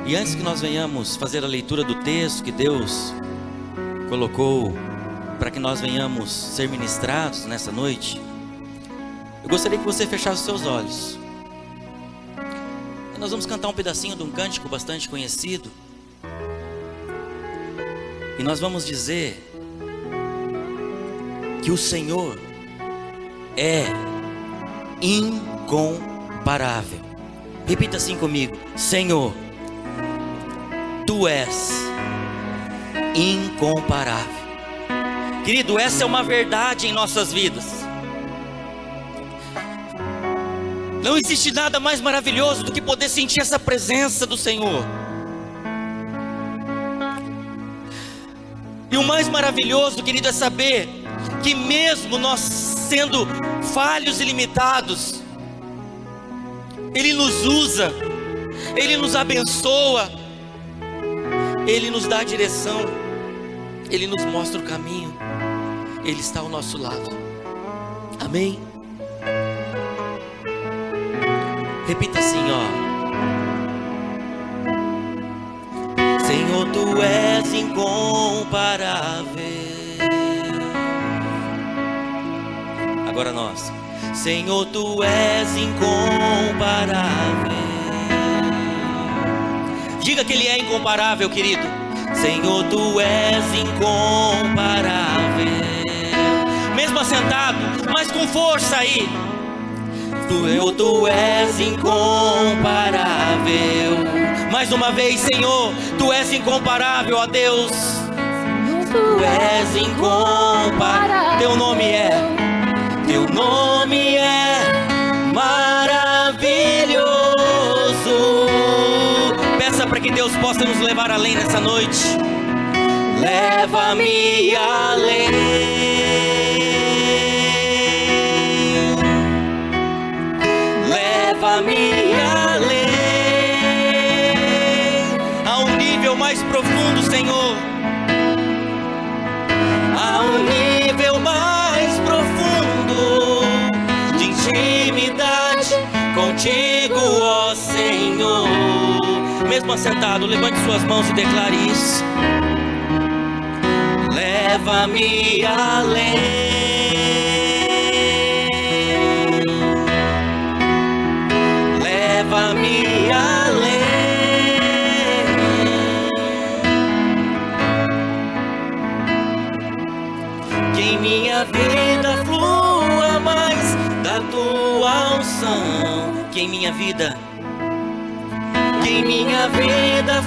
E antes que nós venhamos fazer a leitura do texto que Deus colocou para que nós venhamos ser ministrados nessa noite, eu gostaria que você fechasse os seus olhos. E nós vamos cantar um pedacinho de um cântico bastante conhecido. E nós vamos dizer que o Senhor é incomparável. Repita assim comigo: Senhor, Tu és incomparável. Querido, essa é uma verdade em nossas vidas. Não existe nada mais maravilhoso do que poder sentir essa presença do Senhor. E o mais maravilhoso, querido, é saber que mesmo nós sendo falhos e limitados, Ele nos usa, Ele nos abençoa, Ele nos dá a direção, Ele nos mostra o caminho, Ele está ao nosso lado. Amém? Repita assim, ó: Senhor, Tu és incomparável. Agora nós: Senhor, Tu és incomparável. Diga que Ele é incomparável, querido. Senhor, Tu és incomparável. Mesmo assentado, mas com força aí. Tu és incomparável. Mais uma vez, Senhor, Tu és incomparável, ó Deus. Tu és incomparável. Teu nome é maravilhoso. Peça para que Deus possa nos levar além nessa noite. Leva-me além. Leva-me além, a um nível mais profundo, Senhor, a um nível mais profundo de intimidade contigo, ó Senhor. Mesmo assentado, levante suas mãos e declare isso. Leva-me além. Leva-me além. Que em minha vida flua mais da Tua unção. Que em minha vida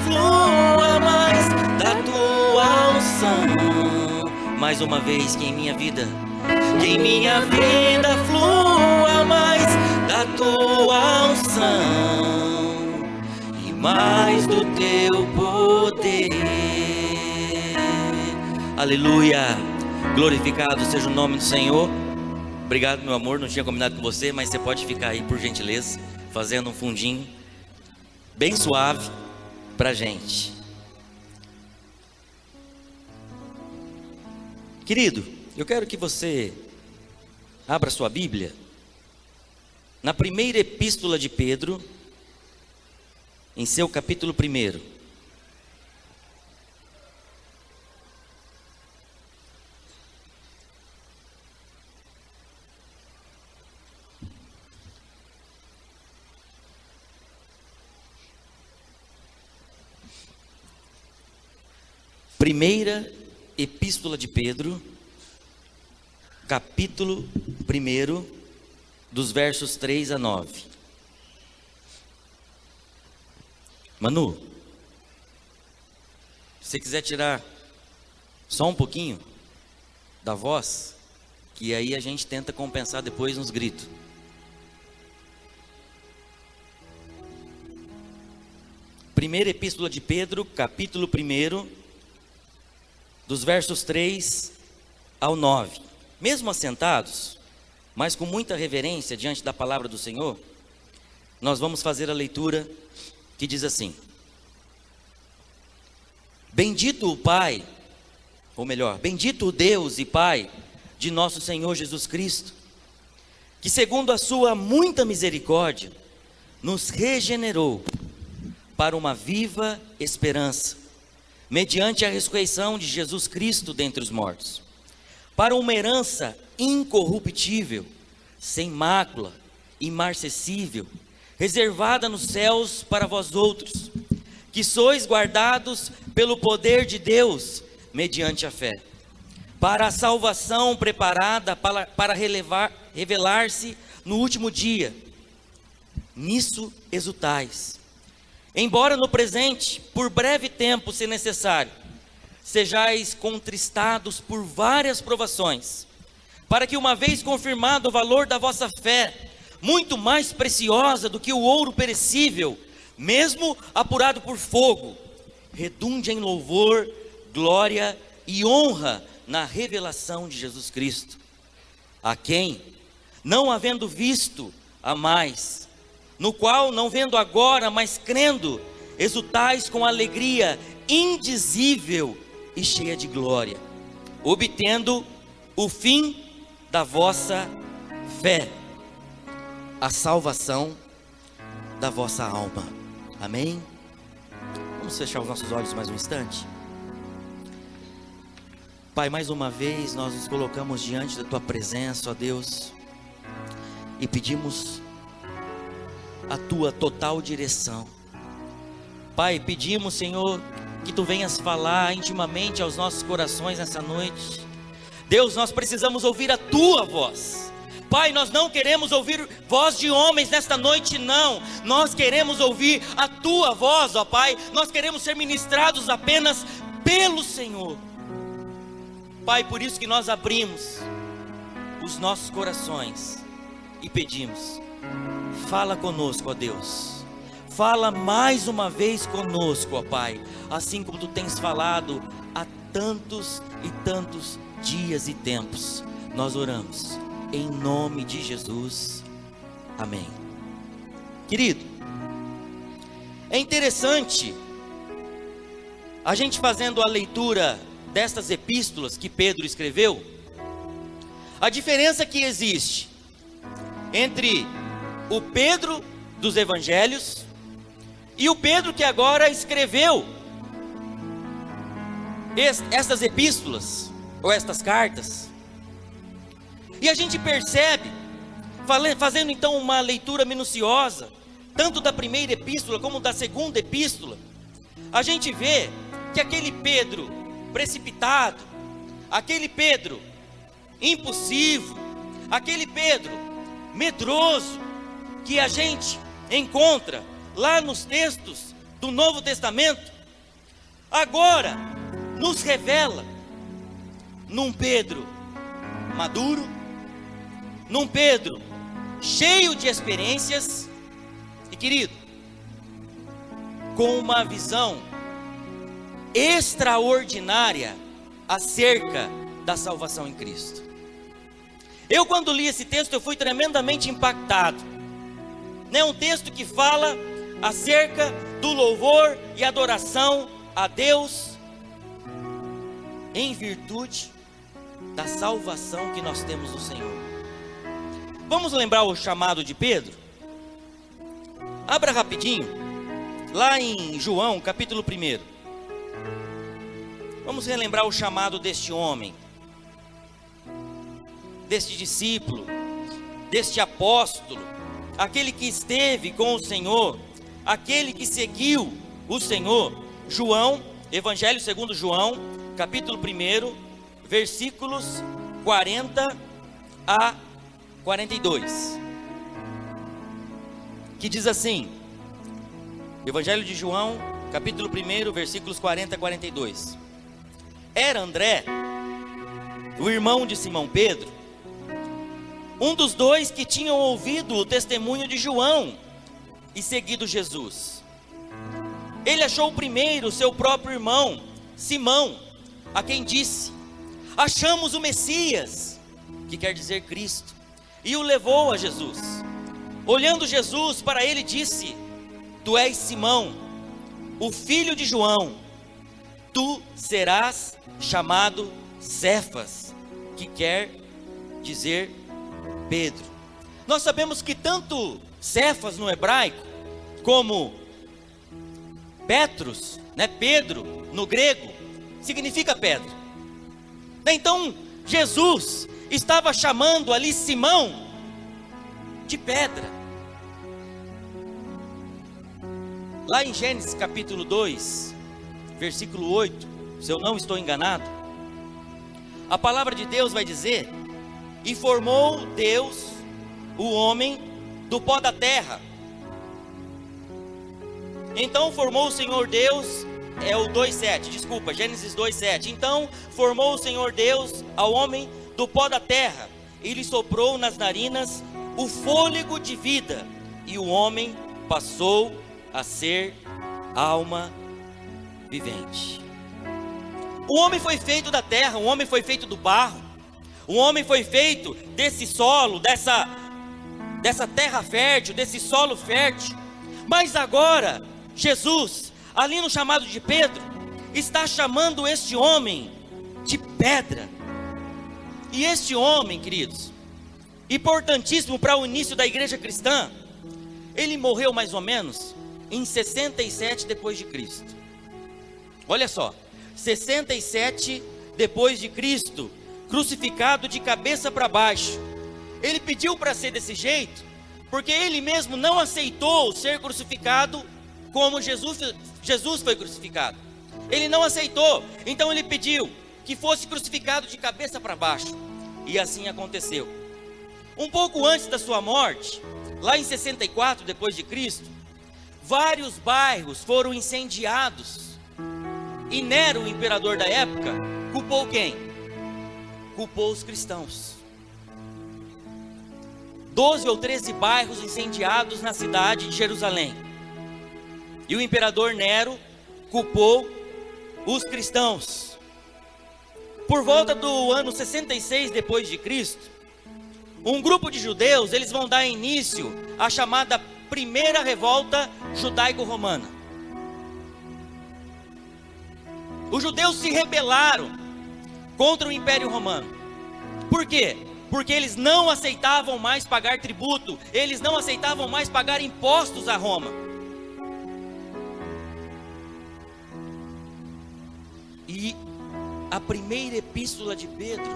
flua mais da Tua unção. Mais uma vez, que em minha vida flua mais da Tua unção e mais do Teu poder. Aleluia. Glorificado seja o nome do Senhor. Obrigado, meu amor, não tinha combinado com você, mas você pode ficar aí, por gentileza, fazendo um fundinho bem suave pra gente. Querido, eu quero que você abra sua Bíblia na primeira epístola de Pedro, em seu capítulo 1. Primeira epístola de Pedro, capítulo 1, dos versos 3 a 9. Manu, se você quiser tirar só um pouquinho da voz, que aí a gente tenta compensar depois nos gritos. Primeira epístola de Pedro, capítulo 1, dos versos 3 ao 9. Mesmo assentados, mas com muita reverência diante da palavra do Senhor, nós vamos fazer a leitura que diz assim: Bendito o Pai, ou melhor, bendito o Deus e Pai de nosso Senhor Jesus Cristo, que segundo a sua muita misericórdia, nos regenerou para uma viva esperança, mediante a ressurreição de Jesus Cristo dentre os mortos, para uma herança incorruptível, sem mácula, imarcessível, reservada nos céus para vós outros, que sois guardados pelo poder de Deus, mediante a fé, para a salvação preparada para revelar-se no último dia. Nisso exultais, embora no presente, por breve tempo, se necessário, sejais contristados por várias provações, para que, uma vez confirmado o valor da vossa fé, muito mais preciosa do que o ouro perecível, mesmo apurado por fogo, redunde em louvor, glória e honra na revelação de Jesus Cristo, a quem, não havendo visto, amais, no qual, não vendo agora, mas crendo, exultais com alegria indizível e cheia de glória, obtendo o fim da vossa fé, a salvação da vossa alma. Amém? Vamos fechar os nossos olhos mais um instante. Pai, mais uma vez nós nos colocamos diante da Tua presença, ó Deus, e pedimos a Tua total direção. Pai, pedimos, Senhor, que Tu venhas falar intimamente aos nossos corações nessa noite. Deus, nós precisamos ouvir a Tua voz. Pai, nós não queremos ouvir voz de homens nesta noite, não. Nós queremos ouvir a Tua voz, ó Pai. Nós queremos ser ministrados apenas pelo Senhor. Pai, por isso que nós abrimos os nossos corações e pedimos: fala conosco, ó Deus. Fala mais uma vez conosco, ó Pai, assim como Tu tens falado há tantos e tantos dias e tempos. Nós oramos em nome de Jesus, amém. Querido, é interessante a gente fazendo a leitura destas epístolas que Pedro escreveu, a diferença que existe entre o Pedro dos evangelhos e o Pedro que agora escreveu estas epístolas, ou estas cartas. E a gente percebe, fazendo então uma leitura minuciosa, tanto da primeira epístola como da segunda epístola, a gente vê que aquele Pedro precipitado, aquele Pedro impulsivo, aquele Pedro medroso, que a gente encontra lá nos textos do Novo Testamento, agora nos revela num Pedro maduro, num Pedro cheio de experiências e, querido, com uma visão extraordinária acerca da salvação em Cristo. Eu, quando li esse texto, eu fui tremendamente impactado. É um texto que fala acerca do louvor e adoração a Deus em virtude da salvação que nós temos no Senhor. Vamos lembrar o chamado de Pedro? Abra rapidinho, lá em João, capítulo 1. Vamos relembrar o chamado deste homem, deste discípulo, deste apóstolo, aquele que esteve com o Senhor, aquele que seguiu o Senhor. João, Evangelho segundo João, capítulo 1, versículos 40 a 42, que diz assim, Evangelho de João, capítulo 1, versículos 40 a 42. Era André, o irmão de Simão Pedro, um dos dois que tinham ouvido o testemunho de João e seguido Jesus. Ele achou primeiro seu próprio irmão, Simão, a quem disse: achamos o Messias, que quer dizer Cristo, e o levou a Jesus. Olhando Jesus para ele, disse: tu és Simão, o filho de João, tu serás chamado Cefas, que quer dizer Pedro. Nós sabemos que tanto Cefas no hebraico, como Petros, né, Pedro, no grego, significa pedra. Então, Jesus estava chamando ali Simão de pedra. Lá em Gênesis capítulo 2, versículo 8, se eu não estou enganado, a palavra de Deus vai dizer: e formou Deus o homem do pó da terra. Então formou o Senhor Deus, é o 2:7, desculpa, Gênesis 2:7. Então formou o Senhor Deus ao homem do pó da terra, e lhe soprou nas narinas o fôlego de vida, e o homem passou a ser alma vivente. O homem foi feito da terra, o homem foi feito do barro, o homem foi feito desse solo, dessa terra fértil, desse solo fértil. Mas agora, Jesus, ali no chamado de Pedro, está chamando este homem de pedra. E este homem, queridos, importantíssimo para o início da igreja cristã, ele morreu mais ou menos em 67 depois de Cristo. Olha só, 67 depois de Cristo, crucificado de cabeça para baixo. Ele pediu para ser desse jeito, porque ele mesmo não aceitou ser crucificado como Jesus foi crucificado. Ele não aceitou, então ele pediu que fosse crucificado de cabeça para baixo. E assim aconteceu. Um pouco antes da sua morte, lá em 64 depois de Cristo, vários bairros foram incendiados. E Nero, o imperador da época, culpou quem? Culpou os cristãos. 12 ou 13 bairros incendiados na cidade de Jerusalém. E o imperador Nero culpou os cristãos. Por volta do ano 66 depois de Cristo, um grupo de judeus, eles vão dar início à chamada primeira revolta judaico-romana. Os judeus se rebelaram contra o Império Romano. Por quê? Porque eles não aceitavam mais pagar tributo, eles não aceitavam mais pagar impostos a Roma. E a primeira epístola de Pedro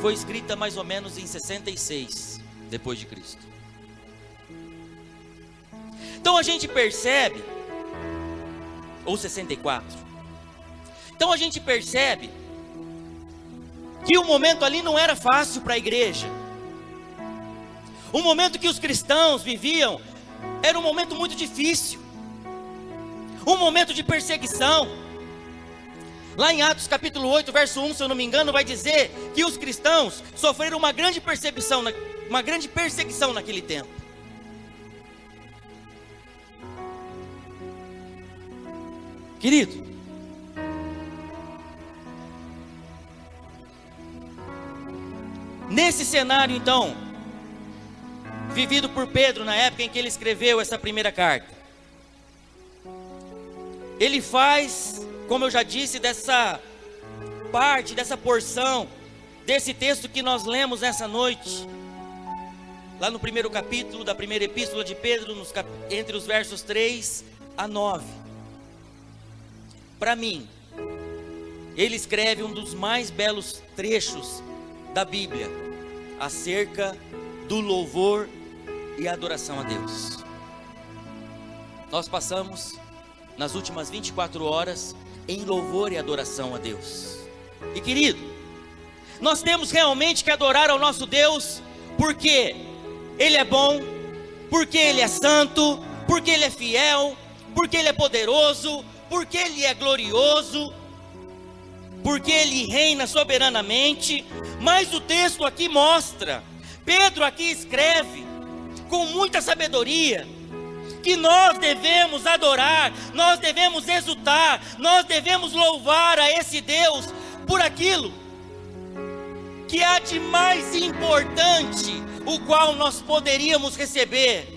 foi escrita mais ou menos em 66 depois de Cristo. Então a gente percebe, ou 64. Então a gente percebe que o momento ali não era fácil para a igreja. O momento que os cristãos viviam era um momento muito difícil. Um momento de perseguição. Lá em Atos capítulo 8, verso 1, se eu não me engano, vai dizer que os cristãos sofreram uma grande perseguição naquele tempo. Querido, nesse cenário então, vivido por Pedro na época em que ele escreveu essa primeira carta, ele faz, como eu já disse, dessa parte, dessa porção, desse texto que nós lemos nessa noite, lá no primeiro capítulo da primeira epístola de Pedro, entre os versos 3 a 9. Para mim, ele escreve um dos mais belos trechos da Bíblia, acerca do louvor e adoração a Deus. Nós passamos nas últimas 24 horas em louvor e adoração a Deus. E querido, nós temos realmente que adorar ao nosso Deus, porque Ele é bom, porque Ele é santo, porque Ele é fiel, porque Ele é poderoso, porque Ele é glorioso, porque Ele reina soberanamente. Mas o texto aqui mostra, Pedro aqui escreve com muita sabedoria, que nós devemos adorar, nós devemos exultar, nós devemos louvar a esse Deus por aquilo que há de mais importante, o qual nós poderíamos receber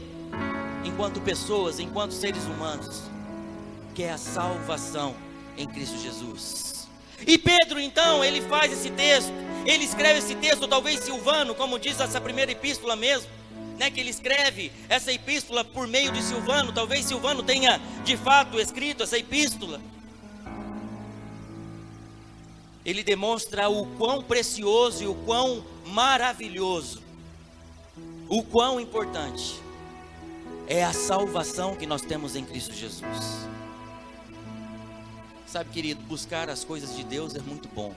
enquanto pessoas, enquanto seres humanos, que é a salvação em Cristo Jesus. E Pedro então, ele faz esse texto, ele escreve esse texto, talvez Silvano, como diz essa primeira epístola mesmo, né, que ele escreve essa epístola por meio de Silvano. Talvez Silvano tenha de fato escrito essa epístola. Ele demonstra o quão precioso e o quão maravilhoso, o quão importante é a salvação que nós temos em Cristo Jesus. Sabe, querido, buscar as coisas de Deus é muito bom.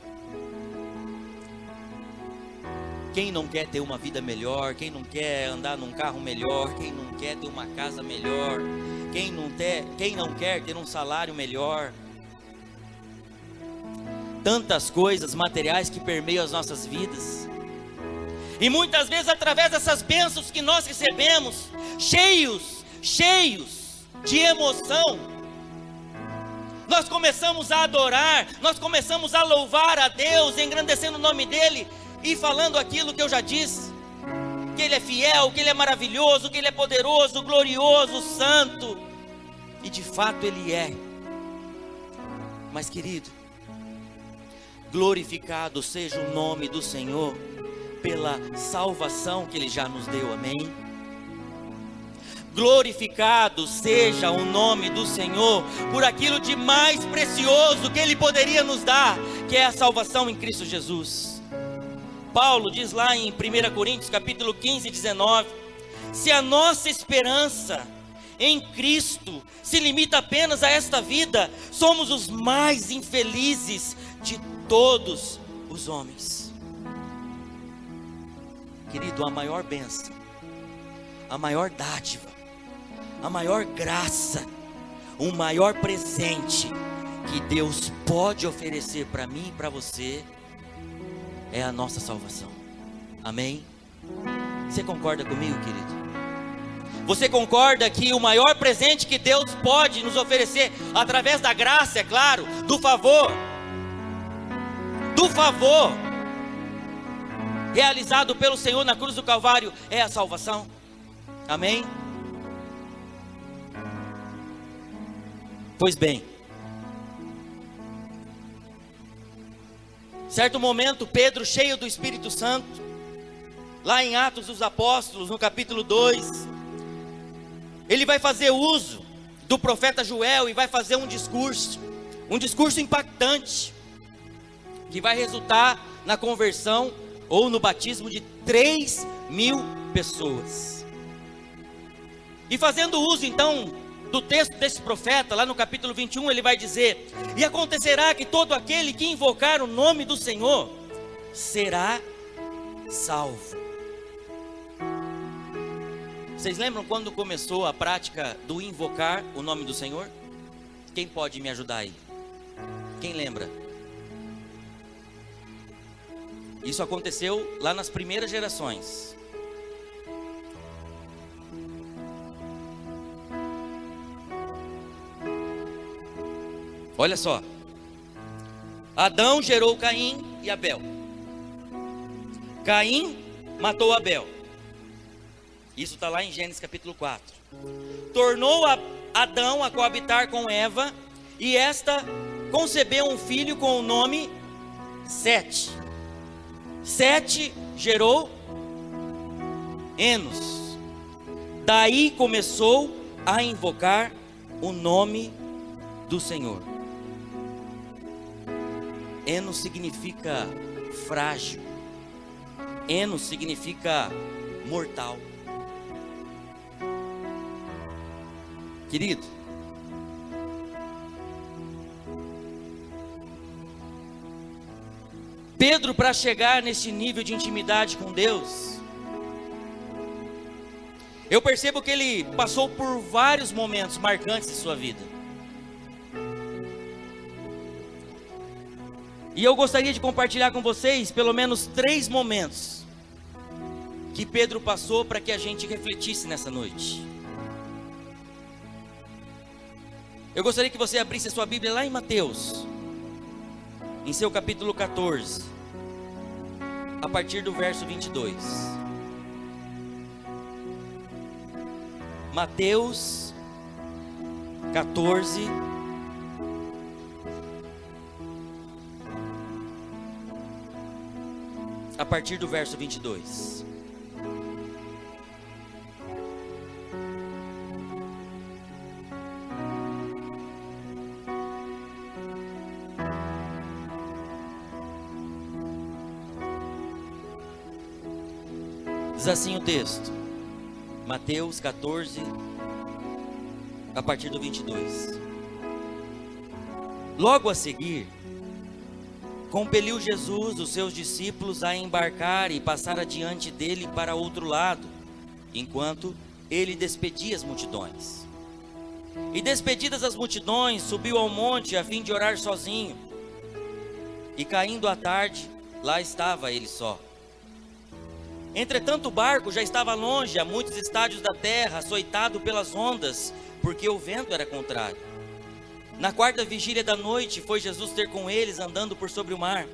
Quem não quer ter uma vida melhor? Quem não quer andar num carro melhor? Quem não quer ter uma casa melhor? Quem não quer ter um salário melhor? Tantas coisas materiais que permeiam as nossas vidas. E muitas vezes, através dessas bênçãos que nós recebemos, cheios de emoção, nós começamos a adorar, nós começamos a louvar a Deus, engrandecendo o nome dEle e falando aquilo que eu já disse, que Ele é fiel, que Ele é maravilhoso, que Ele é poderoso, glorioso, santo, e de fato Ele é. Mas, querido, glorificado seja o nome do Senhor pela salvação que Ele já nos deu, amém? Glorificado seja o nome do Senhor por aquilo de mais precioso que Ele poderia nos dar, que é a salvação em Cristo Jesus. Paulo diz lá em 1 Coríntios capítulo 15, 19, se a nossa esperança em Cristo se limita apenas a esta vida, somos os mais infelizes de todos os homens. Querido, a maior bênção, a maior dádiva, a maior graça, o maior presente que Deus pode oferecer para mim e para você é a nossa salvação, amém? Você concorda comigo, querido? Você concorda que o maior presente que Deus pode nos oferecer, através da graça, é claro, do favor realizado pelo Senhor na cruz do Calvário, é a salvação, amém? Pois bem, certo momento, Pedro, cheio do Espírito Santo, lá em Atos dos Apóstolos, no capítulo 2, ele vai fazer uso do profeta Joel e vai fazer um discurso impactante, que vai resultar na conversão ou no batismo de 3.000 pessoas. E fazendo uso então do texto desse profeta, lá no capítulo 21, ele vai dizer: e acontecerá que todo aquele que invocar o nome do Senhor será salvo. Vocês lembram quando começou a prática do invocar o nome do Senhor? Quem pode me ajudar aí? Quem lembra? Isso aconteceu lá nas primeiras gerações. Olha só, Adão gerou Caim e Abel. Caim matou Abel. Isso está lá em Gênesis capítulo 4. Tornou Adão a coabitar com Eva, e esta concebeu um filho com o nome Sete. Sete gerou Enos. Daí começou a invocar o nome do Senhor. Enos significa frágil. Enos significa mortal. Querido, Pedro, para chegar nesse nível de intimidade com Deus, eu percebo que ele passou por vários momentos marcantes de sua vida. E eu gostaria de compartilhar com vocês pelo menos 3 momentos que Pedro passou para que a gente refletisse nessa noite. Eu gostaria que você abrisse a sua Bíblia lá em Mateus, em seu capítulo 14, a partir do verso 22. Mateus 14, a partir do verso 22. Diz assim o texto, Mateus 14, a partir do 22. Logo a seguir, compeliu Jesus os seus discípulos a embarcar e passar adiante dele para outro lado, enquanto ele despedia as multidões. E despedidas as multidões, subiu ao monte a fim de orar sozinho. E caindo a tarde, lá estava ele só. Entretanto o barco já estava longe, a muitos estádios da terra, açoitado pelas ondas, porque o vento era contrário. Na quarta vigília da noite, foi Jesus ter com eles, andando por sobre o mar.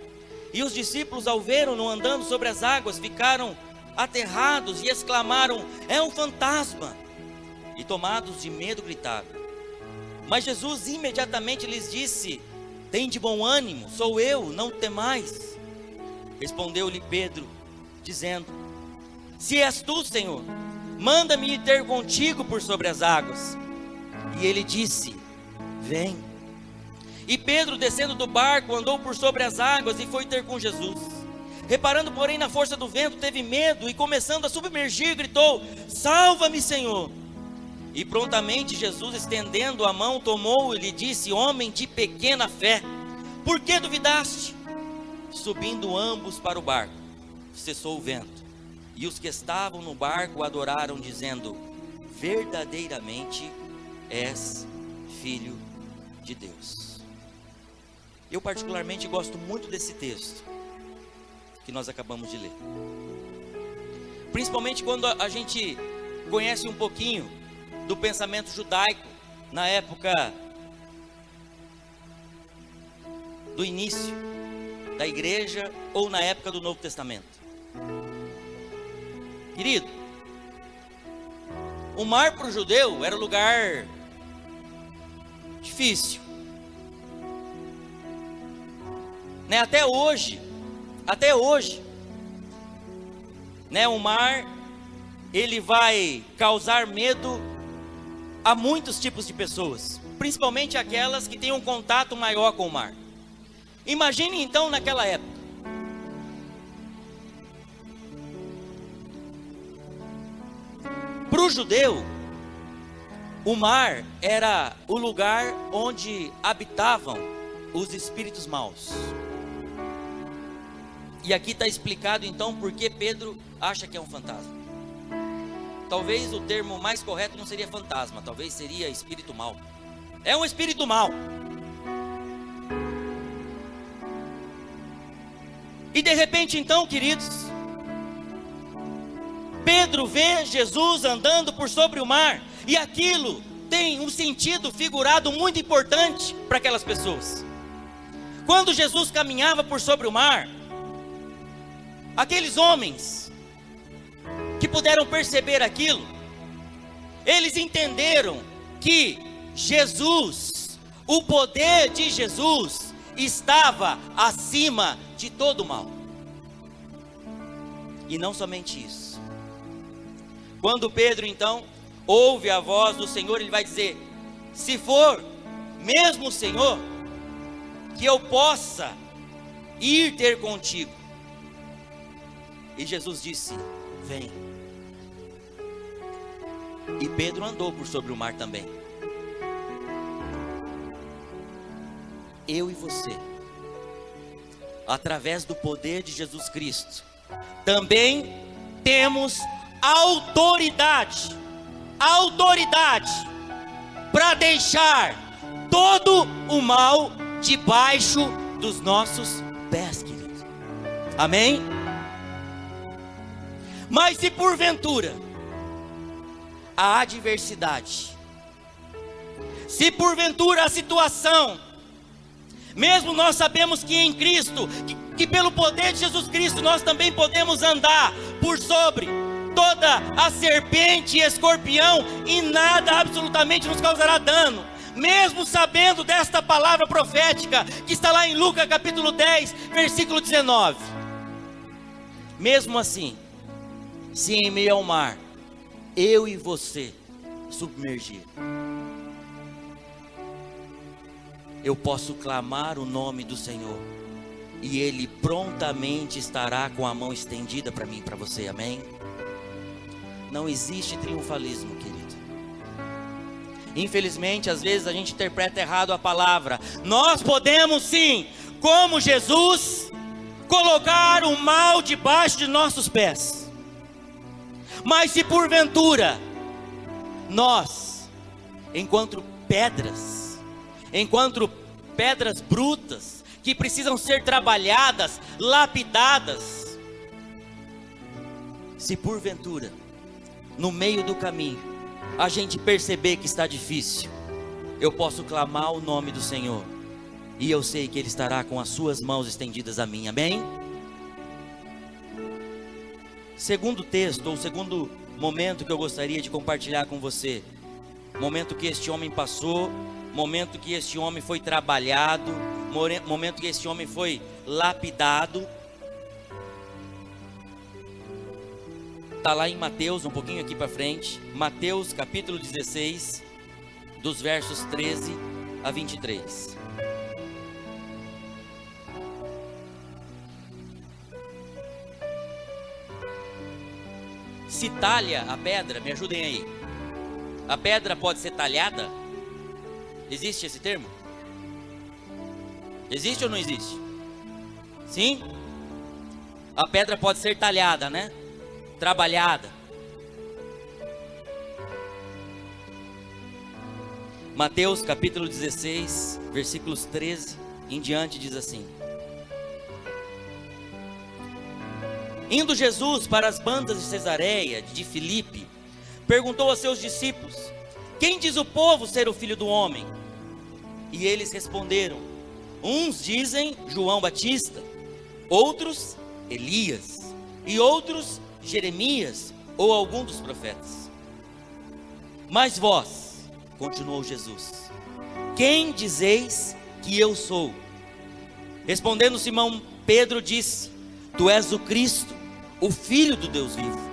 E os discípulos, ao vê-lo andando sobre as águas, ficaram aterrados e exclamaram: é um fantasma! E tomados de medo, gritaram. Mas Jesus imediatamente lhes disse: tende bom ânimo, sou eu, não temais. Respondeu-lhe Pedro, dizendo: se és tu, Senhor, manda-me ir ter contigo por sobre as águas. E ele disse: vem. E Pedro, descendo do barco, andou por sobre as águas e foi ter com Jesus. Reparando, porém, na força do vento, teve medo e, começando a submergir, gritou: salva-me, Senhor! E prontamente Jesus, estendendo a mão, tomou-o e lhe disse: homem de pequena fé, por que duvidaste? Subindo ambos para o barco, cessou o vento, e os que estavam no barco adoraram, dizendo: verdadeiramente és Filho de Deus. Eu particularmente gosto muito desse texto que nós acabamos de ler, principalmente quando a gente conhece um pouquinho do pensamento judaico na época do início da igreja ou na época do Novo Testamento. Querido, o mar para o judeu era um lugar difícil, né? Até hoje, né? O mar, ele vai causar medo a muitos tipos de pessoas, principalmente aquelas que têm um contato maior com o mar. Imagine então naquela época, para o judeu, o mar era o lugar onde habitavam os espíritos maus. E aqui está explicado então por que Pedro acha que é um fantasma. Talvez o termo mais correto não seria fantasma, talvez seria espírito mau. É um espírito mau. E de repente então, queridos, Pedro vê Jesus andando por sobre o mar, e aquilo tem um sentido figurado muito importante para aquelas pessoas. Quando Jesus caminhava por sobre o mar, aqueles homens que puderam perceber aquilo, eles entenderam que Jesus, o poder de Jesus, estava acima de todo o mal. E não somente isso. Quando Pedro então ouve a voz do Senhor, ele vai dizer: se for mesmo o Senhor, que eu possa ir ter contigo. E Jesus disse: vem. E Pedro andou por sobre o mar também. Eu e você, através do poder de Jesus Cristo, também temos autoridade para deixar todo o mal debaixo dos nossos pés, queridos. Amém? Mas se porventura a adversidade, se porventura a situação, mesmo nós sabemos que em Cristo, que pelo poder de Jesus Cristo nós também podemos andar por sobre toda a serpente e escorpião, e nada absolutamente nos causará dano, mesmo sabendo desta palavra profética que está lá em Lucas capítulo 10, versículo 19. Mesmo assim, se em meio ao mar eu e você submergir, eu posso clamar o nome do Senhor, e Ele prontamente estará com a mão estendida para mim e para você, amém? Não existe triunfalismo, querido. Infelizmente, às vezes a gente interpreta errado a palavra. Nós podemos sim, como Jesus, colocar o mal debaixo de nossos pés. Mas se porventura nós, enquanto pedras brutas, que precisam ser trabalhadas, lapidadas, se porventura, no meio do caminho, a gente perceber que está difícil, eu posso clamar o nome do Senhor, e eu sei que Ele estará com as suas mãos estendidas a mim, amém? Segundo texto, ou segundo momento que eu gostaria de compartilhar com você, momento que este homem passou, momento que este homem foi trabalhado, momento que este homem foi lapidado, está lá em Mateus, um pouquinho aqui para frente, Mateus capítulo 16, dos versos 13 a 23. Se talha a pedra, me ajudem aí. A pedra pode ser talhada? Existe esse termo? Existe ou não existe? Sim? A pedra pode ser talhada, né? Trabalhada. Mateus capítulo 16, versículos 13 em diante diz assim: Indo Jesus para as bandas de Cesareia de Filipe, perguntou a seus discípulos: Quem diz o povo ser o Filho do Homem? E eles responderam: Uns dizem João Batista, outros Elias, e outros Jeremias ou algum dos profetas. Mas vós, continuou Jesus, quem dizeis que eu sou? Respondendo Simão Pedro disse: Tu és o Cristo, o Filho do Deus vivo.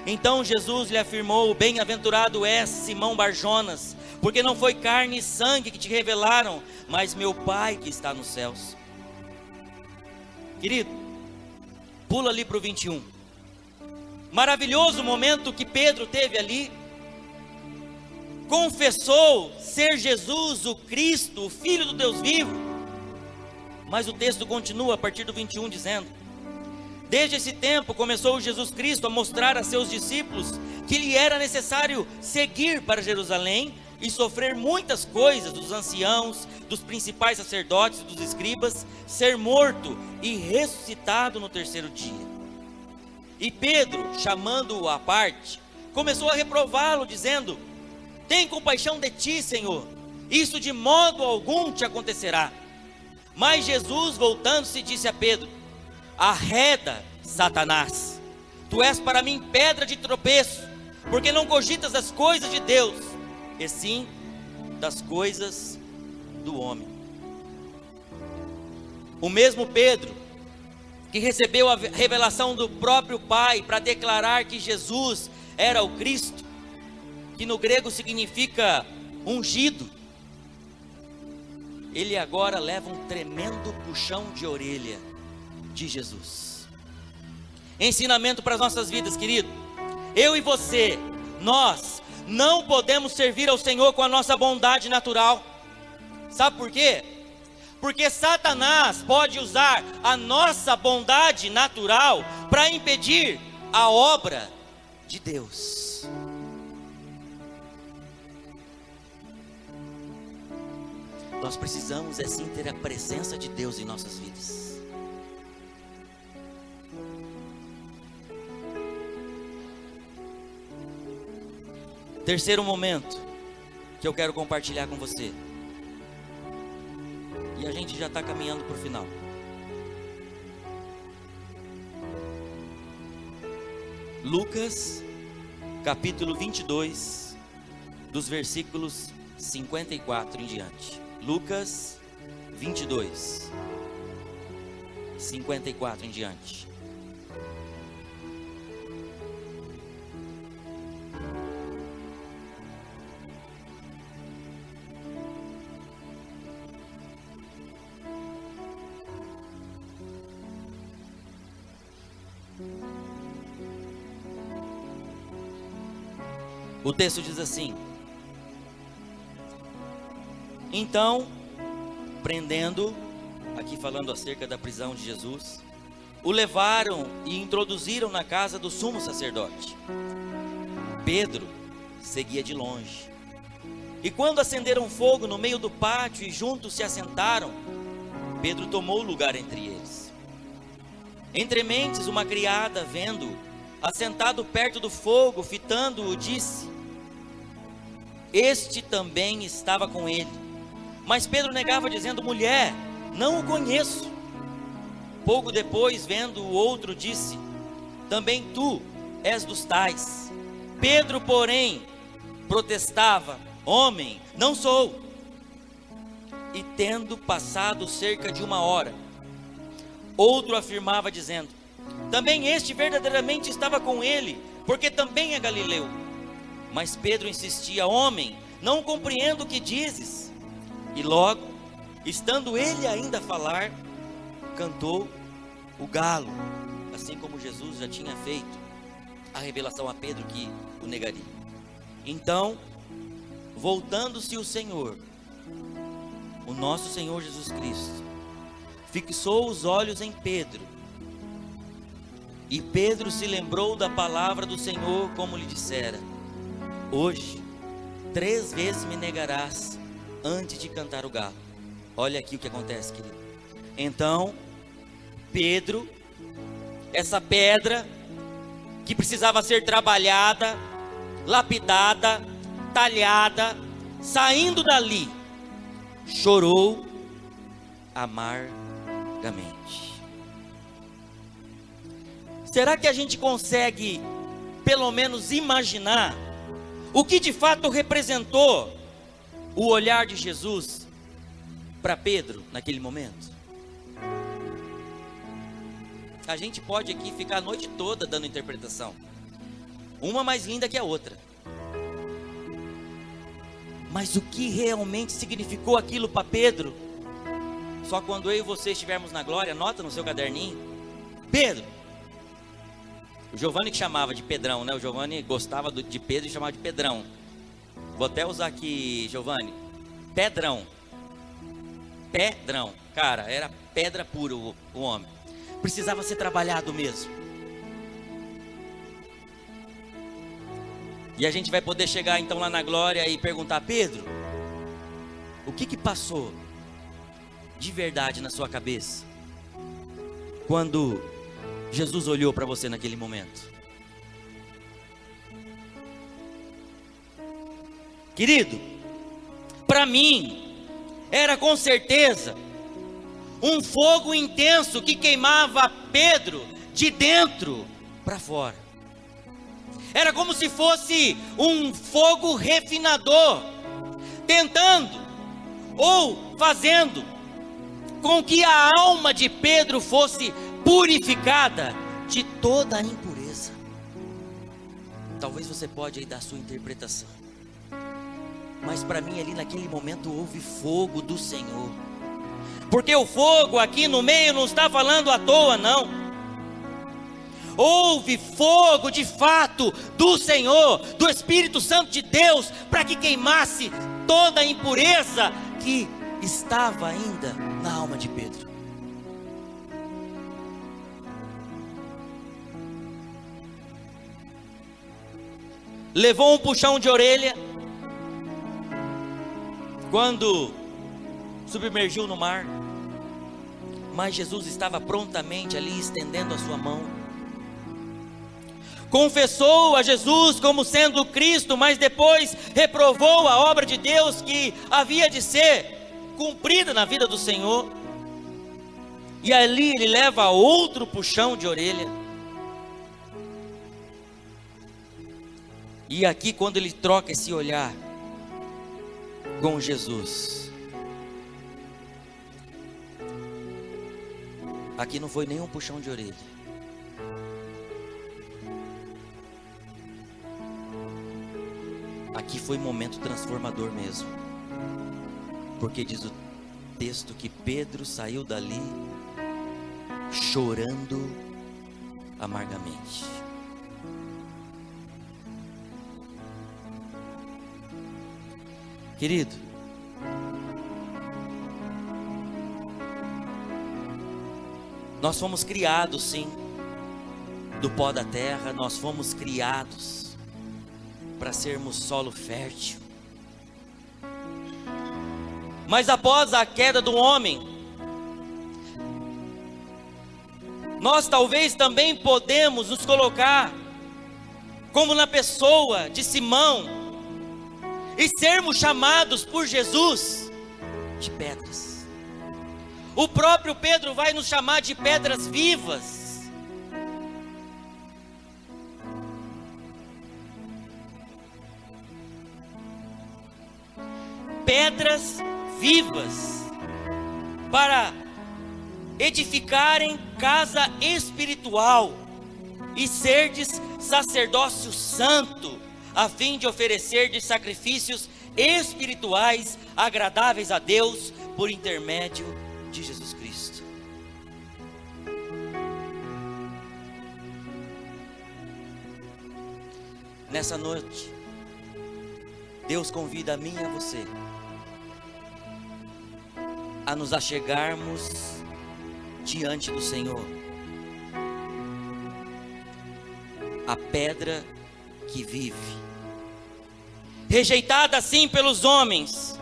Então Jesus lhe afirmou: Bem-aventurado és, Simão Barjonas, porque não foi carne e sangue que te revelaram, mas meu Pai que está nos céus. Querido, pula ali para o 21. Maravilhoso momento que Pedro teve ali. Confessou ser Jesus o Cristo, o Filho do Deus vivo. Mas o texto continua a partir do 21 dizendo: Desde esse tempo começou Jesus Cristo a mostrar a seus discípulos que lhe era necessário seguir para Jerusalém e sofrer muitas coisas dos anciãos, dos principais sacerdotes e dos escribas, ser morto e ressuscitado no terceiro dia. E Pedro, chamando-o à parte, começou a reprová-lo, dizendo: Tem compaixão de ti, Senhor, isso de modo algum te acontecerá. Mas Jesus, voltando-se, disse a Pedro: Arreda, Satanás, tu és para mim pedra de tropeço, porque não cogitas das coisas de Deus, e sim das coisas do homem. O mesmo Pedro, que recebeu a revelação do próprio Pai para declarar que Jesus era o Cristo, que no grego significa ungido, ele agora leva um tremendo puxão de orelha de Jesus. Ensinamento para as nossas vidas, querido. Eu e você, nós não podemos servir ao Senhor com a nossa bondade natural. Sabe por quê? Porque Satanás pode usar a nossa bondade natural para impedir a obra de Deus. Nós precisamos assim ter a presença de Deus em nossas vidas. Terceiro momento que eu quero compartilhar com você, e a gente já está caminhando para o final. Lucas capítulo 22, dos versículos 54 em diante. Lucas 22, 54 em diante. O texto diz assim: então, prendendo, aqui falando acerca da prisão de Jesus, o levaram e introduziram na casa do sumo sacerdote. Pedro seguia de longe. E quando acenderam fogo no meio do pátio e juntos se assentaram, Pedro tomou lugar entre eles. Entre mentes, uma criada, vendo-o assentado perto do fogo, fitando-o, disse: este também estava com ele. Mas Pedro negava, dizendo: mulher, não o conheço. Pouco depois, vendo o outro, disse: também tu és dos tais. Pedro, porém, protestava: homem, não sou. E tendo passado cerca de 1 hora, outro afirmava, dizendo: também este verdadeiramente estava com ele, porque também é galileu. Mas Pedro insistia: homem, não compreendo o que dizes. E logo, estando ele ainda a falar, cantou o galo, assim como Jesus já tinha feito a revelação a Pedro que o negaria. Então, voltando-se o Senhor, o nosso Senhor Jesus Cristo, fixou os olhos em Pedro, e Pedro se lembrou da palavra do Senhor, como lhe dissera: hoje 3 vezes me negarás antes de cantar o galo. Olha aqui o que acontece, querido. Então, Pedro, essa pedra que precisava ser trabalhada, lapidada, talhada, saindo dali, chorou amargamente. Será que a gente consegue, pelo menos, imaginar o que de fato representou o olhar de Jesus para Pedro naquele momento? A gente pode aqui ficar a noite toda dando interpretação, uma mais linda que a outra. Mas o que realmente significou aquilo para Pedro, só quando eu e você estivermos na glória. Anota no seu caderninho: Pedro. O Giovanni que chamava de Pedrão, né? O Giovanni gostava de Pedro e chamava de Pedrão. Vou até usar aqui, Giovanni: Pedrão. Pedrão, cara, era pedra pura o homem. Precisava ser trabalhado mesmo. E a gente vai poder chegar então lá na glória e perguntar: Pedro, o que passou de verdade na sua cabeça quando Jesus olhou para você naquele momento? Querido, para mim era com certeza um fogo intenso que queimava Pedro de dentro para fora. Era como se fosse um fogo refinador, tentando ou fazendo com que a alma de Pedro fosse purificada de toda a impureza. Talvez você pode aí dar a sua interpretação, mas para mim ali naquele momento houve fogo do Senhor. Porque o fogo aqui no meio não está falando à toa, não. Houve fogo de fato do Senhor, do Espírito Santo de Deus, para que queimasse toda a impureza que estava ainda na alma de Pedro. Levou um puxão de orelha quando submergiu no mar, mas Jesus estava prontamente ali estendendo a sua mão. Confessou a Jesus como sendo o Cristo, mas depois reprovou a obra de Deus que havia de ser cumprida na vida do Senhor. E ali ele leva outro puxão de orelha. E aqui, quando ele troca esse olhar com Jesus, aqui não foi nenhum puxão de orelha. Aqui foi momento transformador mesmo. Porque diz o texto que Pedro saiu dali chorando amargamente. Querido, nós fomos criados sim, do pó da terra, nós fomos criados para sermos solo fértil. Mas após a queda do homem, nós talvez também podemos nos colocar como na pessoa de Simão e sermos chamados por Jesus de pedras. O próprio Pedro vai nos chamar de pedras vivas. Pedras vivas para edificarem casa espiritual e serdes sacerdócio santo, a fim de oferecerdes sacrifícios espirituais agradáveis a Deus por intermédio de Jesus Cristo. Nessa noite, Deus convida a mim e a você a nos achegarmos diante do Senhor, a pedra que vive, rejeitada sim pelos homens,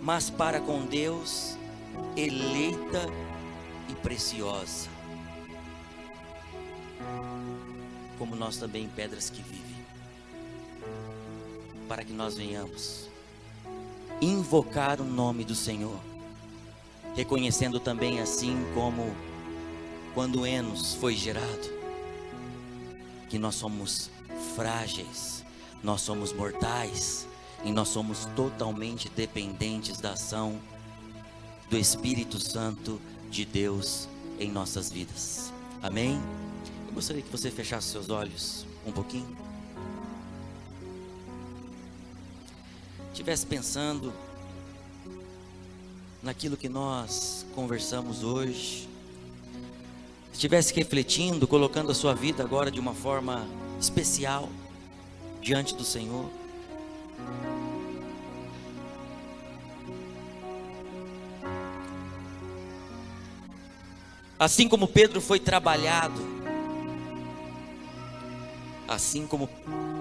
mas para com Deus eleita e preciosa, como nós também pedras que vivem, para que nós venhamos invocar o nome do Senhor, reconhecendo também, assim como quando Enos foi gerado, que nós somos frágeis, nós somos mortais e nós somos totalmente dependentes da ação do Espírito Santo de Deus em nossas vidas. Amém? Eu gostaria que você fechasse seus olhos um pouquinho, estivesse pensando naquilo que nós conversamos hoje, estivesse refletindo, colocando a sua vida agora de uma forma especial diante do Senhor. Assim como Pedro foi trabalhado, assim como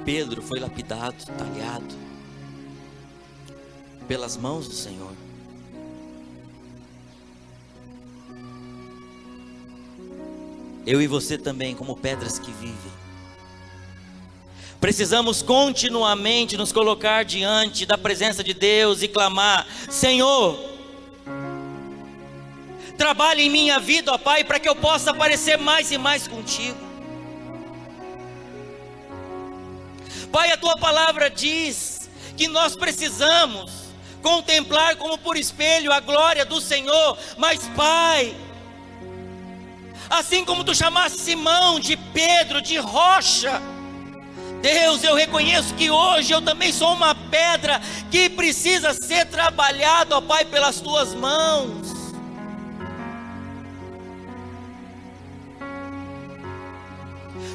Pedro foi lapidado, talhado pelas mãos do Senhor, eu e você também, como pedras que vivem, precisamos continuamente nos colocar diante da presença de Deus e clamar: Senhor, trabalhe em minha vida, ó Pai, para que eu possa parecer mais e mais contigo. Pai, a tua palavra diz que nós precisamos contemplar como por espelho a glória do Senhor, mas Pai, assim como tu chamaste Simão de Pedro, de rocha, Deus, eu reconheço que hoje eu também sou uma pedra que precisa ser trabalhada, ó Pai, pelas tuas mãos.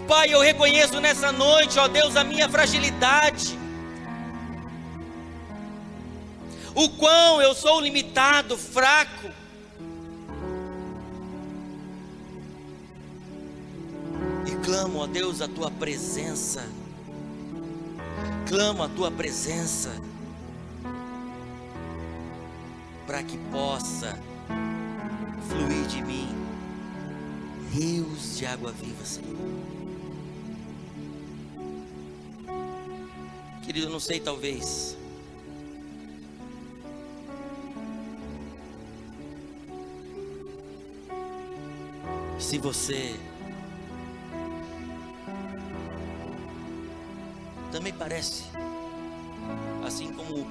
Pai, eu reconheço nessa noite, ó Deus, a minha fragilidade, o quão eu sou limitado, fraco. Clamo, ó Deus, a tua presença, clamo a tua presença, para que possa fluir de mim rios de água viva, Senhor. Querido, eu não sei, talvez se você também parece, assim como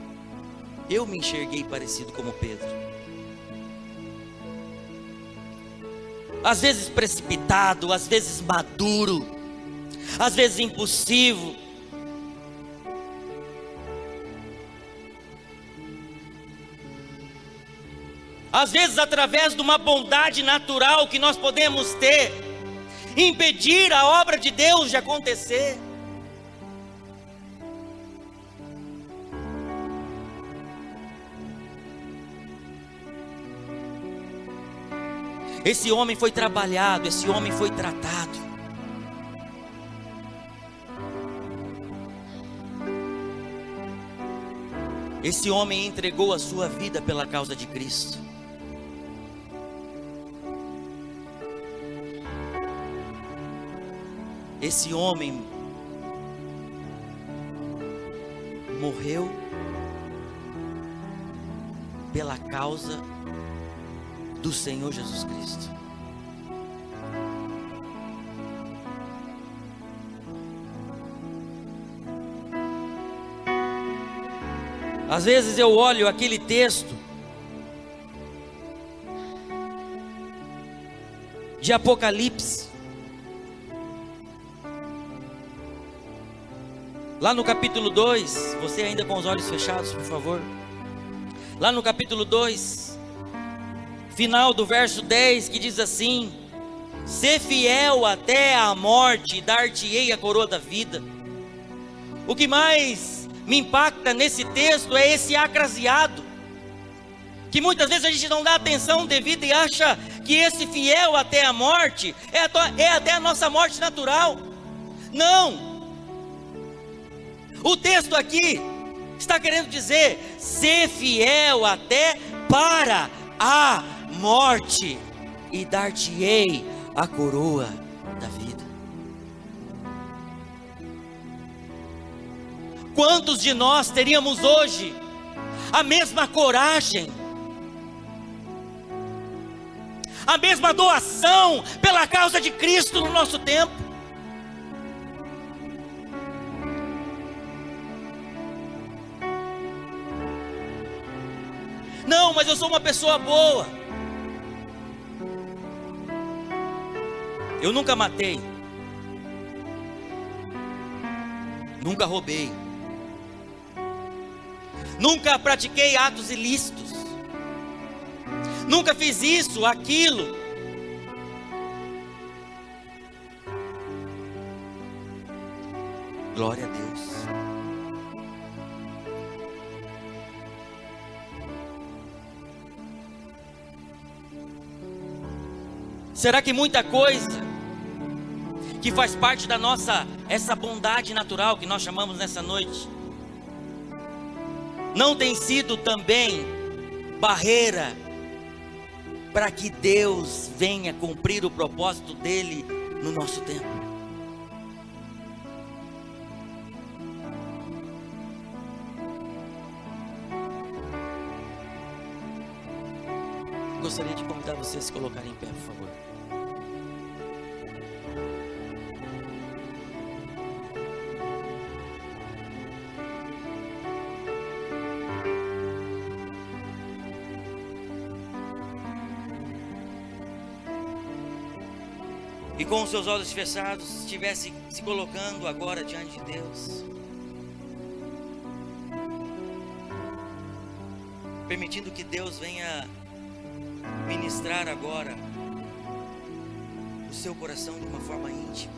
eu me enxerguei parecido como Pedro, às vezes precipitado, às vezes maduro, às vezes impulsivo, às vezes através de uma bondade natural que nós podemos ter, impedir a obra de Deus de acontecer. Esse homem foi trabalhado, esse homem foi tratado. Esse homem entregou a sua vida pela causa de Cristo. Esse homem morreu pela causa do Senhor Jesus Cristo. Às vezes eu olho aquele texto de Apocalipse, lá no capítulo 2, você ainda com os olhos fechados, por favor. Lá no capítulo 2, final do verso 10, que diz assim: "Sê fiel até a morte, dar-te-ei a coroa da vida." O que mais me impacta nesse texto é esse acraseado, que muitas vezes a gente não dá atenção devida e acha que esse fiel até a morte é até a nossa morte natural. Não! O texto aqui está querendo dizer: ser fiel até para a morte, e dar-te-ei a coroa da vida. Quantos de nós teríamos hoje a mesma coragem, a mesma doação pela causa de Cristo no nosso tempo? Não, mas eu sou uma pessoa boa. Eu nunca matei, nunca roubei, nunca pratiquei atos ilícitos, nunca fiz isso, aquilo. Glória a Deus. Será que muita coisa que faz parte da nossa, essa bondade natural que nós chamamos nessa noite, não tem sido também barreira para que Deus venha cumprir o propósito dele no nosso tempo? Gostaria de convidar vocês a se colocarem em pé, por favor. E com os seus olhos fechados, estivesse se colocando agora diante de Deus, permitindo que Deus venha ministrar agora o seu coração de uma forma íntima,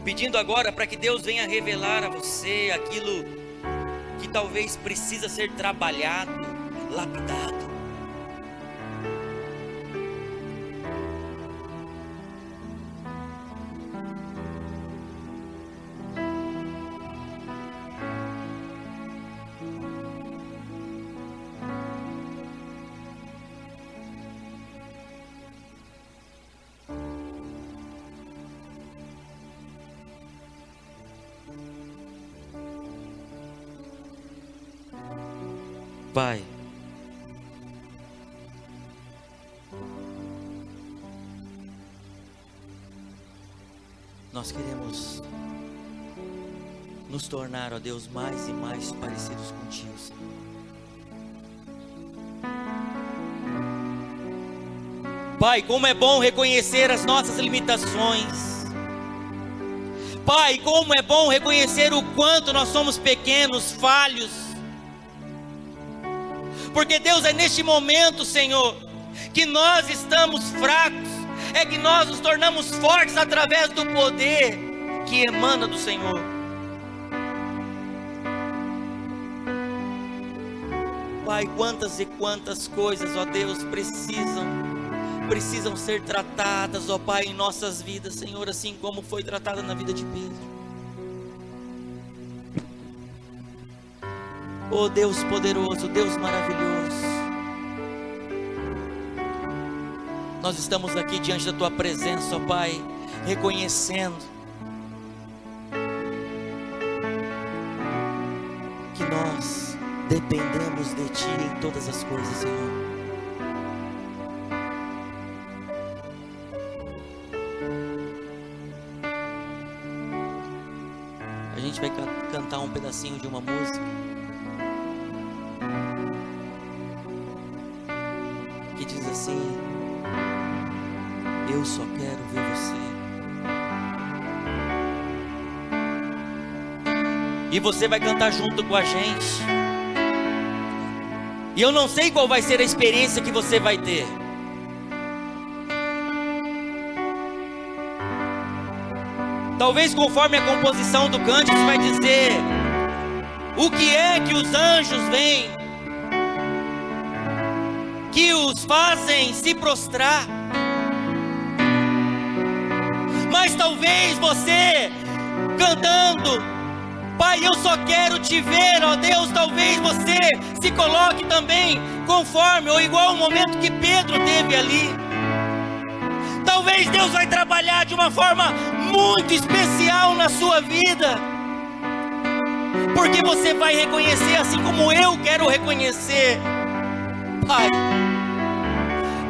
pedindo agora para que Deus venha revelar a você aquilo que talvez precisa ser trabalhado, lapidado. Pai, nós queremos nos tornar, ó Deus, mais e mais parecidos contigo, Senhor. Pai, como é bom reconhecer as nossas limitações. Pai, como é bom reconhecer o quanto nós somos pequenos, falhos. Porque Deus, é neste momento, Senhor, que nós estamos fracos, é que nós nos tornamos fortes através do poder que emana do Senhor. Pai, quantas e quantas coisas, ó Deus, precisam ser tratadas, ó Pai, em nossas vidas, Senhor, assim como foi tratada na vida de Pedro. Oh Deus poderoso, Deus maravilhoso, nós estamos aqui diante da Tua presença, ó Pai, reconhecendo que nós dependemos de Ti em todas as coisas, Senhor. A gente vai cantar um pedacinho de uma música que diz assim: eu só quero ver você. E você vai cantar junto com a gente. E eu não sei qual vai ser a experiência que você vai ter. Talvez conforme a composição do cântico vai dizer: o que é que os anjos veem, que os fazem se prostrar? Mas talvez você cantando: Pai, eu só quero te ver, ó Deus, talvez você se coloque também conforme ou igual ao momento que Pedro teve ali. Talvez Deus vai trabalhar de uma forma muito especial na sua vida, porque você vai reconhecer, assim como eu quero reconhecer, Pai,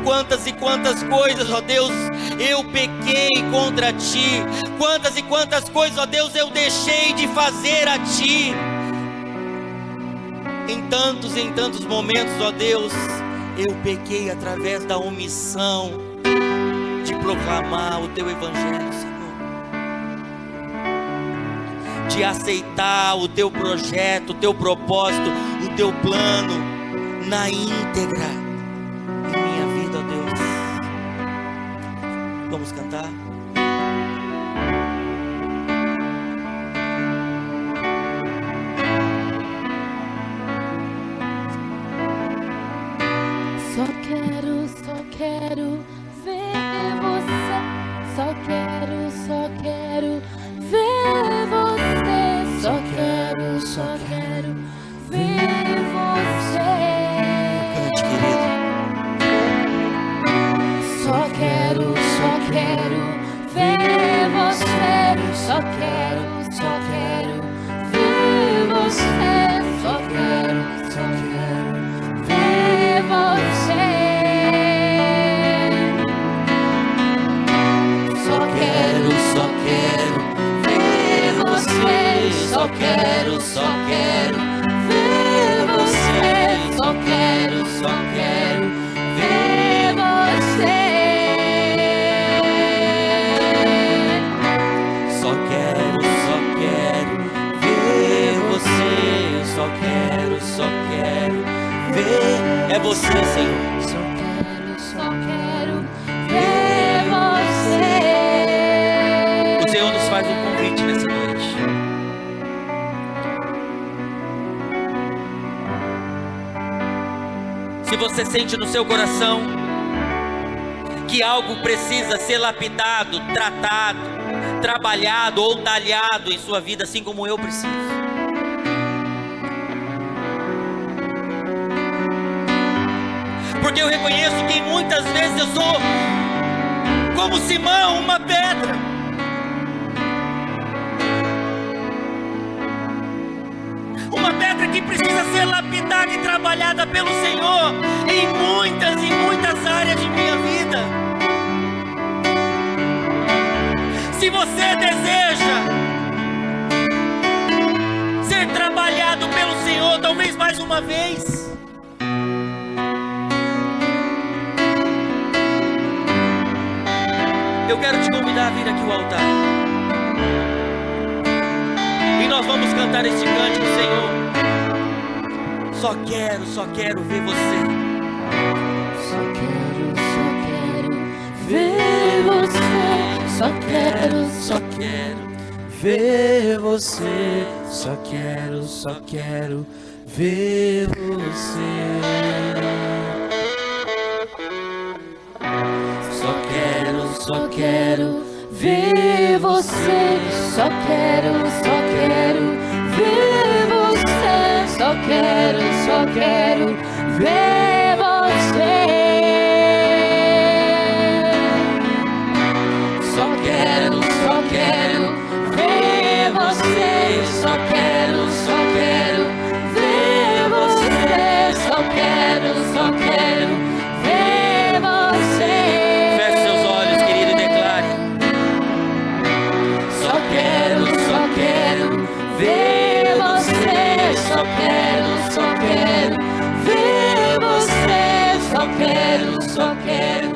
quantas e quantas coisas, ó Deus, eu pequei contra Ti, quantas e quantas coisas, ó Deus, eu deixei de fazer a Ti, em tantos momentos, ó Deus, eu pequei através da omissão de proclamar o Teu Evangelho, Senhor, de aceitar o Teu projeto, o Teu propósito, o Teu plano na íntegra em minha vida, ó Deus. Vamos cantar? Só quero ver você. Só quero ver você. Só quero ver você. Cante, querido. Só quero ver você. Só quero ver você. Só quero ver você. Só quero ver você. Só quero ver você. Só quero ver você. Só quero ver você. Só quero ver. É você, Senhor. Só quero ver você. O Senhor nos faz um convite nessa noite. Se você sente no seu coração que algo precisa ser lapidado, tratado, trabalhado ou talhado em sua vida, assim como eu preciso, porque eu reconheço que muitas vezes eu sou como Simão, uma pedra. Uma pedra que precisa ser lapidada e trabalhada pelo Senhor em muitas áreas de minha vida. Se você deseja ser trabalhado pelo Senhor, talvez mais uma vez, eu quero te convidar a vir aqui ao altar. E nós vamos cantar este cântico, Senhor. Só quero ver você. Só quero ver você. Só quero ver você. Só quero ver você. Só quero ver você. Só quero ver você. Só quero ver você. Só quero ver você. Só quero ver você. Só quero ver você. Feche seus olhos, querido, e declare. Só quero ver você. Só quero ver você. Só quero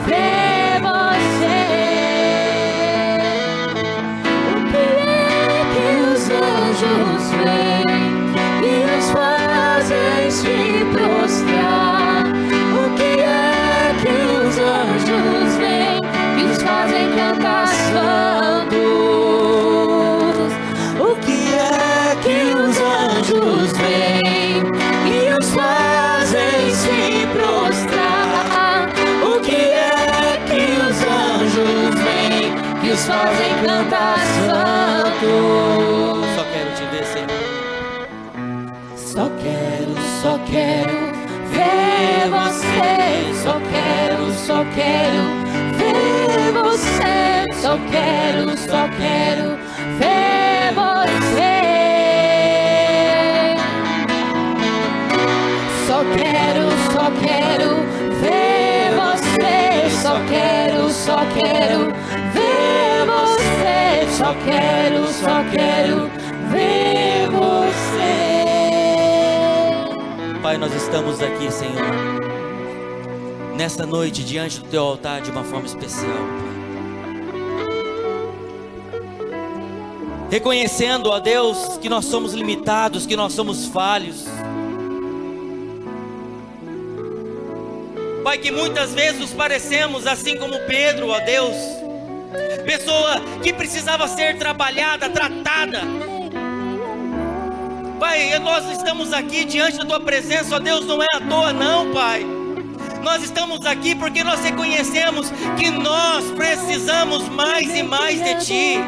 ver você. O que é que os anjos vêm e nos fazem se prostrar? O que é que os anjos vêm e nos fazem cantar santos? O que é que os anjos vêm e nos fazem se prostrar? O que é que os anjos vêm e nos fazem cantar santos? Só quero te ver, Senhor. Só quero ver você. Só quero ver você. Só quero ver você. Só quero ver você. Só quero ver você. Só quero ver você. Pai, nós estamos aqui, Senhor, nesta noite, diante do Teu altar, de uma forma especial, Pai. Reconhecendo, ó Deus, que nós somos limitados, que nós somos falhos. Pai, que muitas vezes nos parecemos assim como Pedro, ó Deus, pessoa que precisava ser trabalhada, tratada. Pai, nós estamos aqui diante da Tua presença, ó Deus, não é à toa não, Pai. Nós estamos aqui porque nós reconhecemos que nós precisamos mais e mais de Ti.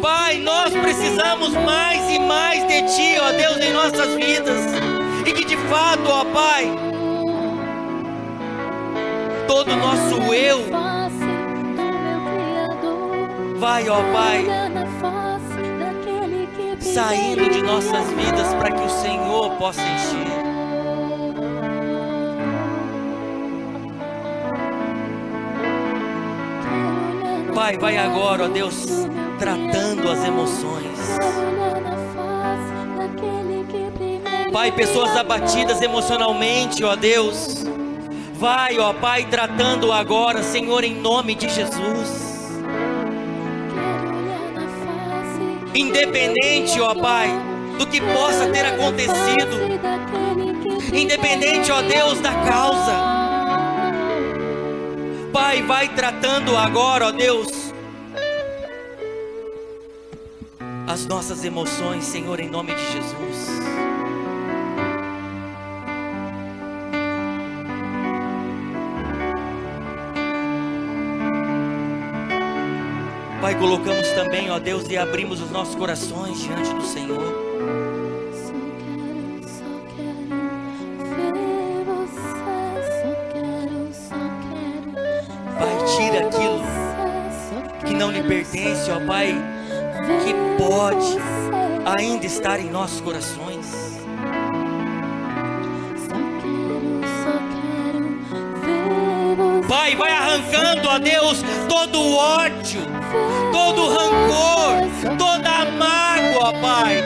Pai, nós precisamos mais e mais de Ti, ó Deus, em nossas vidas. E que de fato, ó Pai, todo o nosso eu vai, ó Pai, saindo de nossas vidas para que o Senhor possa encher. Pai, vai agora, ó Deus, tratando as emoções. Pai, pessoas abatidas emocionalmente, ó Deus, vai, ó Pai, tratando agora, Senhor, em nome de Jesus. Independente, ó Pai, do que possa ter acontecido, independente, ó Deus, da causa, Pai, vai tratando agora, ó Deus, as nossas emoções, Senhor, em nome de Jesus. Pai, colocamos também, ó Deus, e abrimos os nossos corações diante do Senhor. Pai, tira aquilo que não lhe pertence, ó Pai, que pode ainda estar em nossos corações. Pai, vai arrancando, ó Deus, todo o ódio, todo o rancor, toda a mágoa, Pai,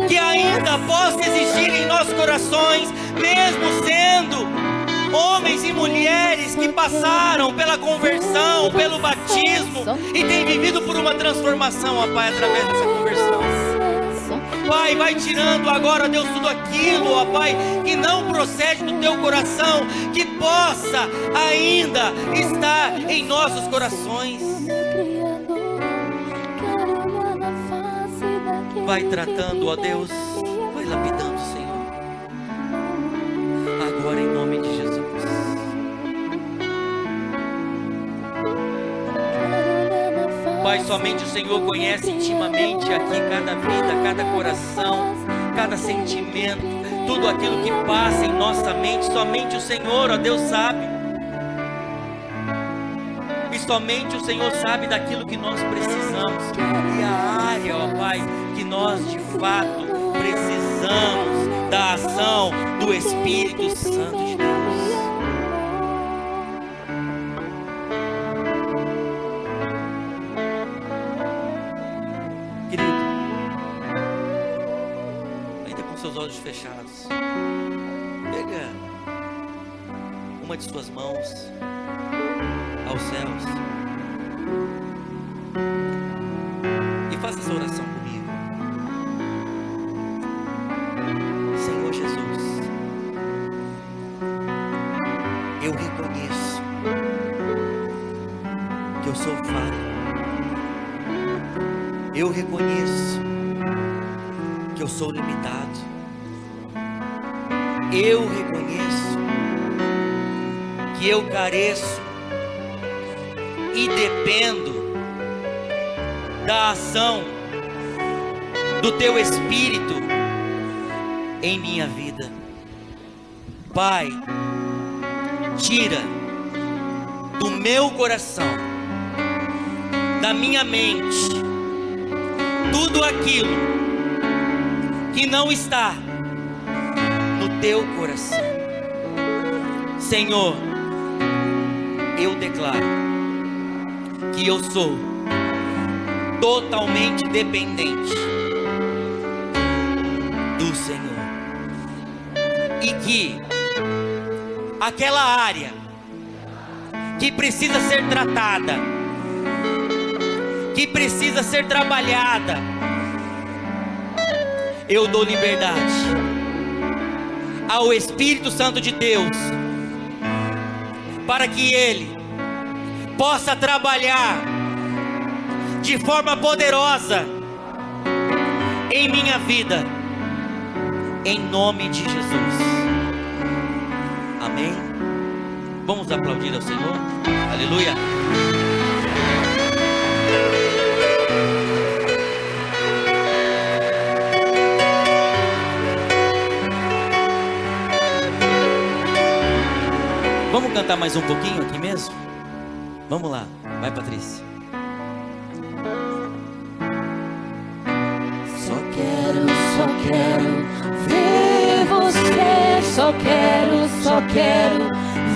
que ainda possa existir em nossos corações, mesmo sendo homens e mulheres que passaram pela conversão, pelo batismo e têm vivido por uma transformação, ó Pai, através dessa conversão. Pai, vai tirando agora, Deus, tudo aquilo, ó Pai, que não procede do teu coração, que possa ainda estar em nossos corações. Vai tratando, ó Deus, vai lapidando, Senhor. Agora em nome de Jesus. Pai, somente o Senhor conhece intimamente aqui cada vida, cada coração, cada sentimento, tudo aquilo que passa em nossa mente. Somente o Senhor, ó Deus, sabe. E somente o Senhor sabe daquilo que nós precisamos. E a área, ó Pai, que nós de fato precisamos da ação do Espírito Santo de Deus. Seus olhos fechados, pega uma de suas mãos aos céus e faça essa oração comigo. Senhor Jesus, eu reconheço que eu sou falho, eu reconheço que eu sou limitado. Eu reconheço que eu careço e dependo da ação do Teu Espírito em minha vida. Pai, tira do meu coração, da minha mente, tudo aquilo que não está no teu coração. Senhor, eu declaro que eu sou totalmente dependente do Senhor e que aquela área que precisa ser tratada, que precisa ser trabalhada, eu dou liberdade ao Espírito Santo de Deus, para que Ele possa trabalhar de forma poderosa em minha vida, em nome de Jesus. Amém? Vamos aplaudir ao Senhor. Aleluia. Vamos cantar mais um pouquinho aqui mesmo? Vamos lá, vai Patrícia. Só quero ver você. Só quero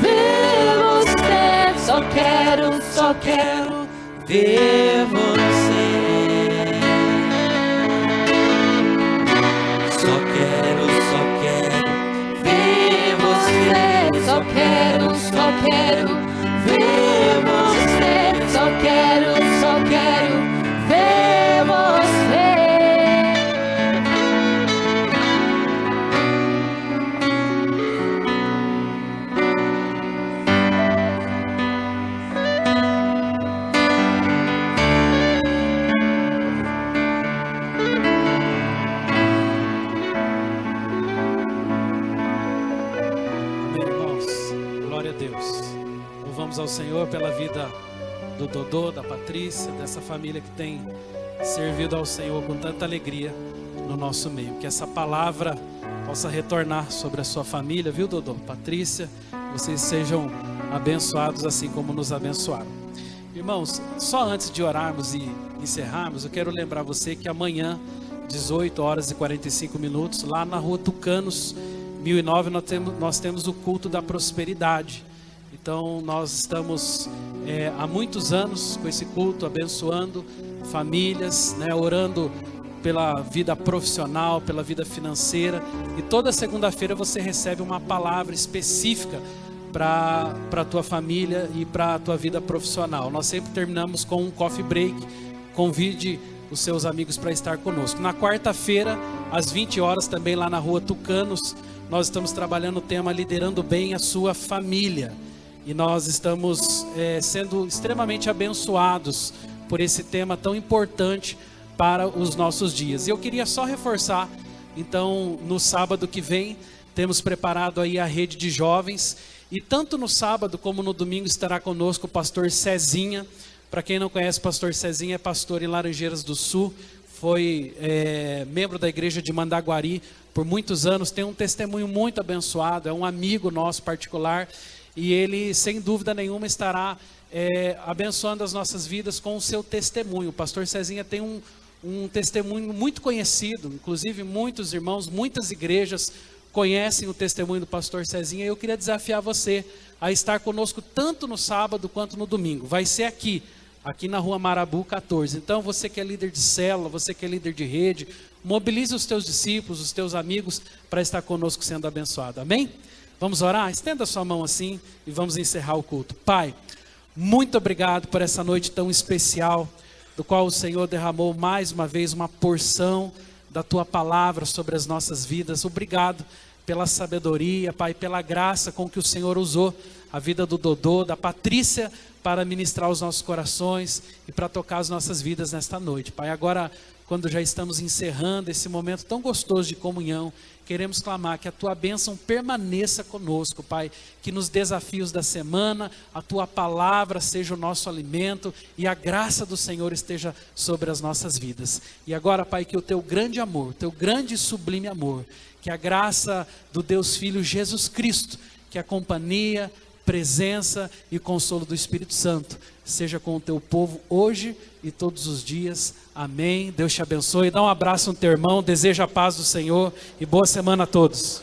ver você. Só quero Ver você. Só quero ver você. Só quero ver você. Só quero ver você. Louvamos ao Senhor pela vida do Dodô, da Patrícia, dessa família que tem servido ao Senhor com tanta alegria no nosso meio. Que essa palavra possa retornar sobre a sua família, viu, Dodô? Patrícia, vocês sejam abençoados assim como nos abençoaram. Irmãos, só antes de orarmos e encerrarmos, eu quero lembrar você que amanhã, 18 horas e 45 minutos, lá na rua Tucanos, 1009, nós temos o culto da prosperidade. Então nós estamos há muitos anos com esse culto, abençoando famílias, né, orando pela vida profissional, pela vida financeira. E toda segunda-feira você recebe uma palavra específica para a tua família e para a tua vida profissional. Nós sempre terminamos com um coffee break. Convide os seus amigos para estar conosco. Na quarta-feira, às 20 horas, também lá na rua Tucanos, nós estamos trabalhando o tema Liderando Bem a Sua Família. E nós estamos sendo extremamente abençoados por esse tema tão importante para os nossos dias. E eu queria só reforçar, então, no sábado que vem, temos preparado aí a rede de jovens. E tanto no sábado como no domingo estará conosco o pastor Cezinha. Para quem não conhece, o pastor Cezinha é pastor em Laranjeiras do Sul, foi membro da igreja de Mandaguari por muitos anos, tem um testemunho muito abençoado, é um amigo nosso particular, e ele, sem dúvida nenhuma, estará abençoando as nossas vidas com o seu testemunho. O pastor Cezinha tem um testemunho muito conhecido, inclusive muitos irmãos, muitas igrejas conhecem o testemunho do pastor Cezinha, e eu queria desafiar você a estar conosco tanto no sábado quanto no domingo. Vai ser aqui na rua Marabu 14. Então você que é líder de célula, você que é líder de rede, mobilize os teus discípulos, os teus amigos para estar conosco sendo abençoado. Amém? Vamos orar? Estenda a sua mão assim e vamos encerrar o culto. Pai, muito obrigado por essa noite tão especial, do qual o Senhor derramou mais uma vez uma porção da Tua palavra sobre as nossas vidas. Obrigado pela sabedoria, Pai, pela graça com que o Senhor usou a vida do Dodô, da Patrícia, para ministrar os nossos corações e para tocar as nossas vidas nesta noite. Pai, agora, quando já estamos encerrando esse momento tão gostoso de comunhão, queremos clamar que a Tua bênção permaneça conosco, Pai, que nos desafios da semana, a Tua palavra seja o nosso alimento e a graça do Senhor esteja sobre as nossas vidas. E agora, Pai, que o Teu grande amor, Teu grande e sublime amor, que a graça do Deus Filho Jesus Cristo, que a companhia, presença e consolo do Espírito Santo seja com o Teu povo hoje e todos os dias. Amém. Deus te abençoe. Dá um abraço no teu irmão, deseja a paz do Senhor e boa semana a todos.